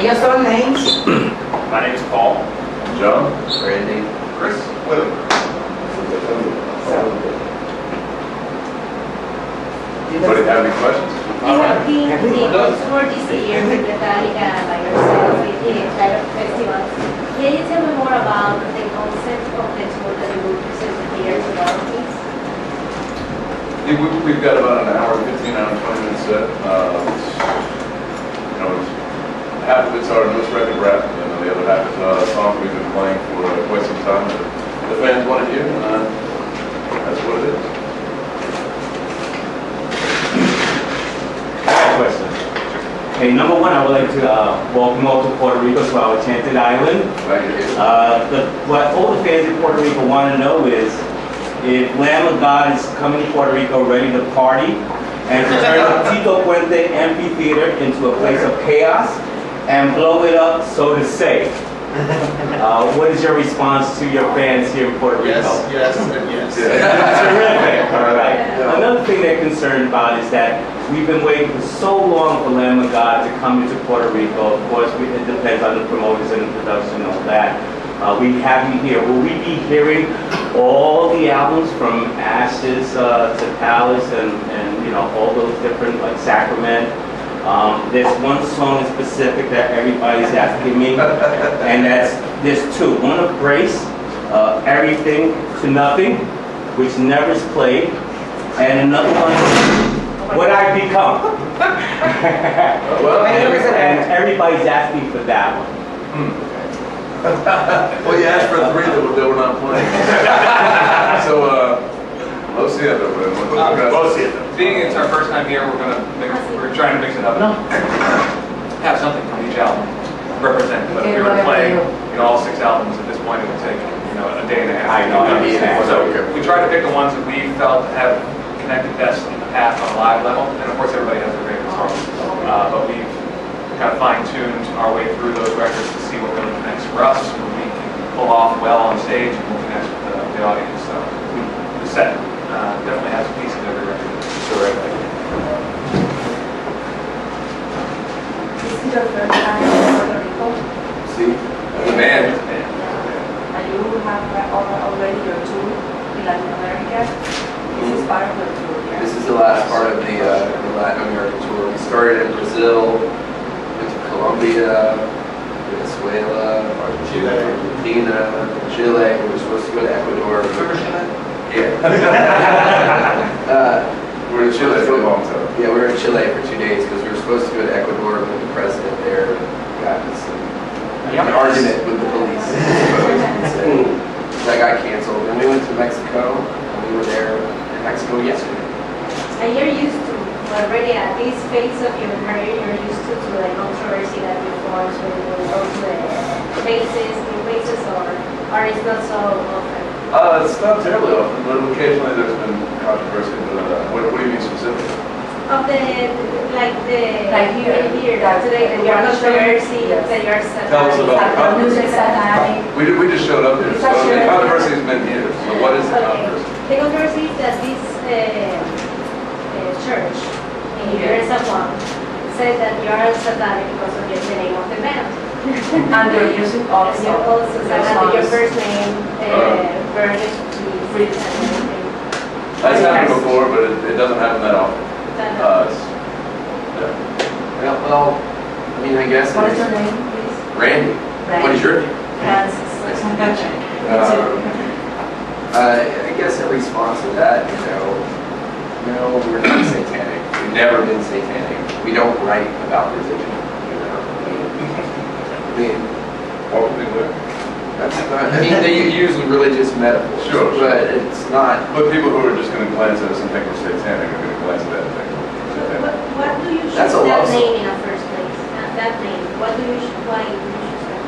Can you spell names? My name is Paul. John? Randy? Chris? Willie? Anybody have any questions? We have been for this year with Metallica by yourself with the entire festival. Can you tell me more about the concept of the tour that you will present here tomorrow, please? We've got about an hour, 15 hour, 20 minute set. Half of it's our newest record rap, and then the other half is songs we've been playing for quite some time that the fans want to hear, and that's what it is. Questions. Okay, number one, I would like to welcome all to Puerto Rico to our Enchanted Island. What all the fans in Puerto Rico want to know is if Lamb of God is coming to Puerto Rico ready to party and to turn the Tito Puente Amphitheater into a place of chaos and blow it up, so to say. What is your response to your fans here in Puerto Rico? Yes, and yes. Terrific. All right. Another thing they're concerned about is that we've been waiting for so long for Lamb of God to come into Puerto Rico. Of course, it depends on the promoters and the production and all that. We have you here. Will we be hearing all the albums from Ashes to Palace and all those different, like Sacrament? There's one song in specific that everybody's asking me, and there's two. One of Grace, Everything to Nothing, which never is played, and another one, What I Become. And everybody's asking for that one. Well, you asked for three that we're not playing. So, Lo siento, Being it's our first time here, we're trying to mix it up and have something from each album represent. But if we were to play all 6 albums at this point, it would take a day and a half. I know. So we try to pick the ones that we felt have connected best in the past on a live level, and of course everybody has their favorite songs. But we've kind of fine-tuned our way through those records to see what really connects for us, what we can pull off well on stage, and what connects with the audience. So the set definitely has a piece of every record. This is your first time in Puerto Rico? See, the band. And you have already your tour in Latin America. This is part of the tour, yeah? This is the last part of the Latin American tour. We started in Brazil, went to Colombia, Venezuela, Argentina, Chile. We were supposed to go to Ecuador. Yeah. We're in Chile for a long time. Yeah, we were in Chile for 2 days because we were supposed to go to Ecuador with the president there. Got this an argument with the police. That got canceled. And we went to Mexico, and we were there in Mexico yesterday. And you're used to, already at this phase of your career, you're used to the controversy that you force when you go to the faces, new faces, or it's not so often? It's not terribly often, but occasionally there's been controversy. But what do you mean specifically? Of like here, today, the controversy that you're Tell us about the controversy. We just showed up here, so the controversy has been here. So what is the controversy? The controversy is that this church here in San Juan said that you are satanic because of the name of the band. And you're using all you also said that your first name, furnished free and everything. That's happened before, but it doesn't happen that often. Yeah. Well, I mean, I guess. What is your name, please? Randy. What is your name? Francis. Nice to meet you. I guess in response to that, no, we're not satanic. We've never been satanic. We don't write about religion. What would be good? That's not, they use religious metaphors. Sure. But it's not. But people who are just going to glance at us and think we're satanic are going to glance at that and think we're satanic. What do you choose That's a that love name in the first place? That name. Why do you choose that?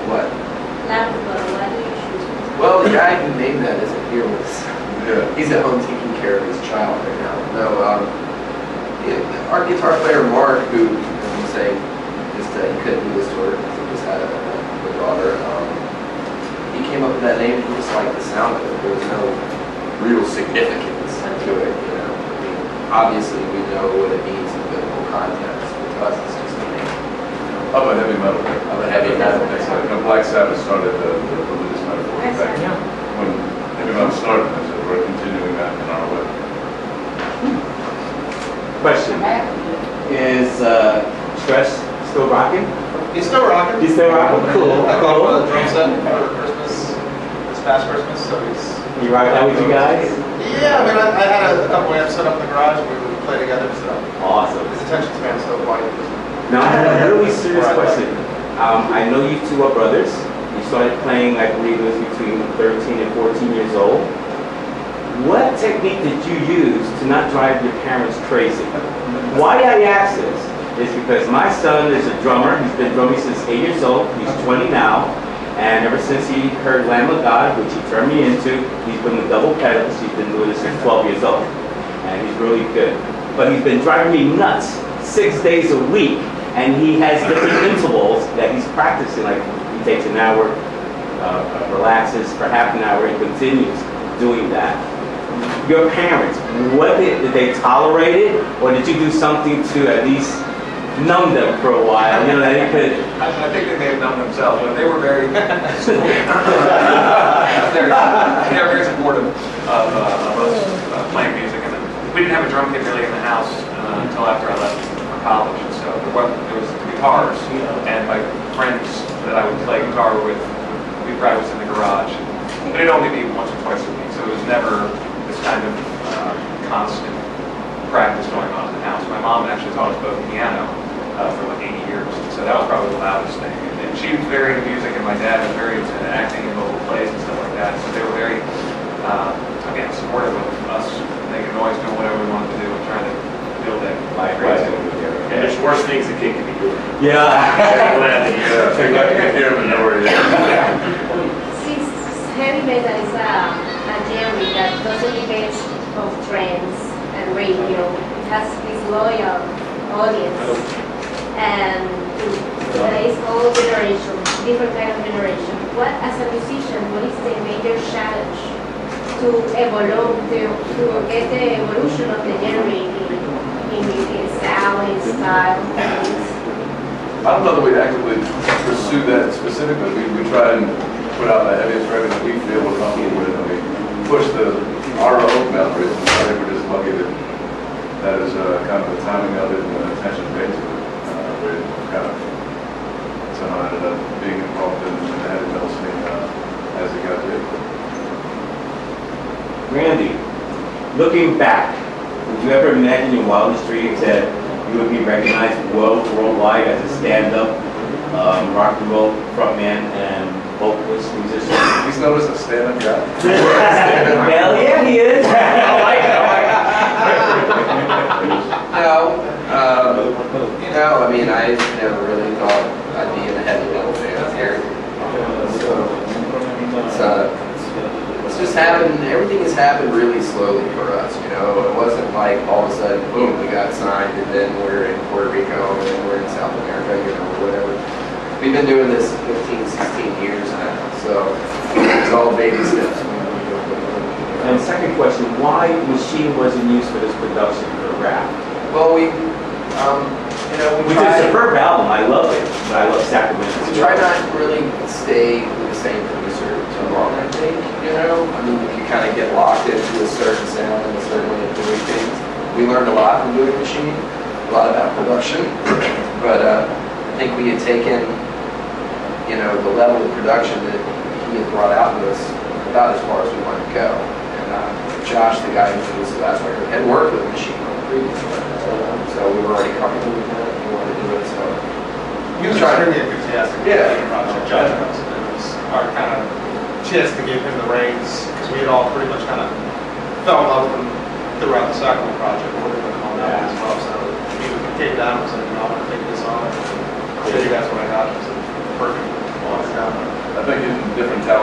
What? Why do you choose it? Well, the guy who named that isn't here with us. Yeah. He's at home taking care of his child right now. No, our guitar player Mark, who you say he couldn't do this tour because he just had a daughter. He came up with that name. He just liked the sound of it. There was no real significance to it. Obviously we know what it means in biblical context. But to us, it's just a name. Oh, but have heavy metal. Of a heavy metal. It's like, Black Sabbath started the religious metaphor. In fact, when heavy metal started, I said, we're continuing that in our way. Question. Is Stress still rocking? He's still rocking. He's still rocking? Cool. I bought him a drum set for Christmas, this past Christmas, so he's... You rock that with you guys? Yeah, I mean, I had a couple amps set up in the garage, and we would play together, so Awesome. his attention span's still quite good. Now, I have a really serious Right. question. I know you two are brothers. You started playing, I believe it was between 13 and 14 years old. What technique did you use to not drive your parents crazy? Why I ask this is because my son is a drummer. He's been drumming since 8 years old. He's 20 now. And ever since he heard Lamb of God, which he turned me into, he's been with double pedals. He's been doing this since 12 years old. And he's really good. But he's been driving me nuts 6 days a week. And he has different intervals that he's practicing. Like he takes an hour, relaxes for half an hour, and continues doing that. Your parents, what did they tolerate it? Or did you do something to at least numb them for a while? You know, they could... I think they may have known themselves, but they were very, they were very supportive of us playing music. And we didn't have a drum kit really in the house until after I left for college. So there was the guitars, and my friends that I would play guitar with, we practiced in the garage. But it'd only be once or twice a week, so it was never this kind of constant practice going on in the house. My mom actually taught us both piano for like 80 years, so that was probably the loudest thing. And she was very into music, and my dad was very into acting and vocal plays and stuff like that. So they were very, again, supportive of us making noise, doing whatever we wanted to do, and trying to build that creativity. And there's worse things a kid can be doing. Yeah. Yeah, so you can hear him and know where he is. Since heavy metal is a genre that doesn't depend on trends and radio, it has this loyal audience, and there is all generation, different kind of generation. What, as a musician, what is the major challenge to evolve, to get the evolution of the genre in sound, in style? I don't know that we'd actively pursue that specifically. We try and put out the heaviest record that we feel we're comfortable with, and we push our own boundaries. And I think we're just lucky that is kind of the timing of it and the attention paid to it. We kind of somehow ended up being involved in the heavy metal scene as it got big. Randy, looking back, would you ever imagine in your wildest dreams that you would be recognized worldwide as a stand-up rock and roll frontman and vocalist musician? He's known as a stand-up guy. Hell yeah, he is. I like it. No, I mean, I never really thought I'd be in a heavy metal band here. It's just happened, everything has happened really slowly for us, you know. It wasn't like all of a sudden, boom, we got signed, and then we're in Puerto Rico, and then we're in South America, you know, or whatever. We've been doing this 15, 16 years now, so it's all baby steps. And second question, why Machine wasn't used for this production for rap? Well, we Which is a superb album, I love it. I love Sacramento. We try not to really stay with the same producer too long, I think, you know? I mean, you kind of get locked into a certain sound and a certain way of doing things. We learned a lot from doing Machine, a lot about production, but I think we had taken, you know, the level of production that he had brought out to us about as far as we wanted to go. And Josh, the guy who did this last record, had worked with Machine on the previous record, so we were already comfortable with that. We wanted to do it, so. He was extremely enthusiastic Yeah. about the project, Josh was. And it was our kind of chance to give him the reins, because we had all pretty much kind of fell in love with him throughout the Sacramento project, working with him on that as well. So he came down and said, I want to take this on, and I'll show you guys what I got. It was perfect. I think using different talent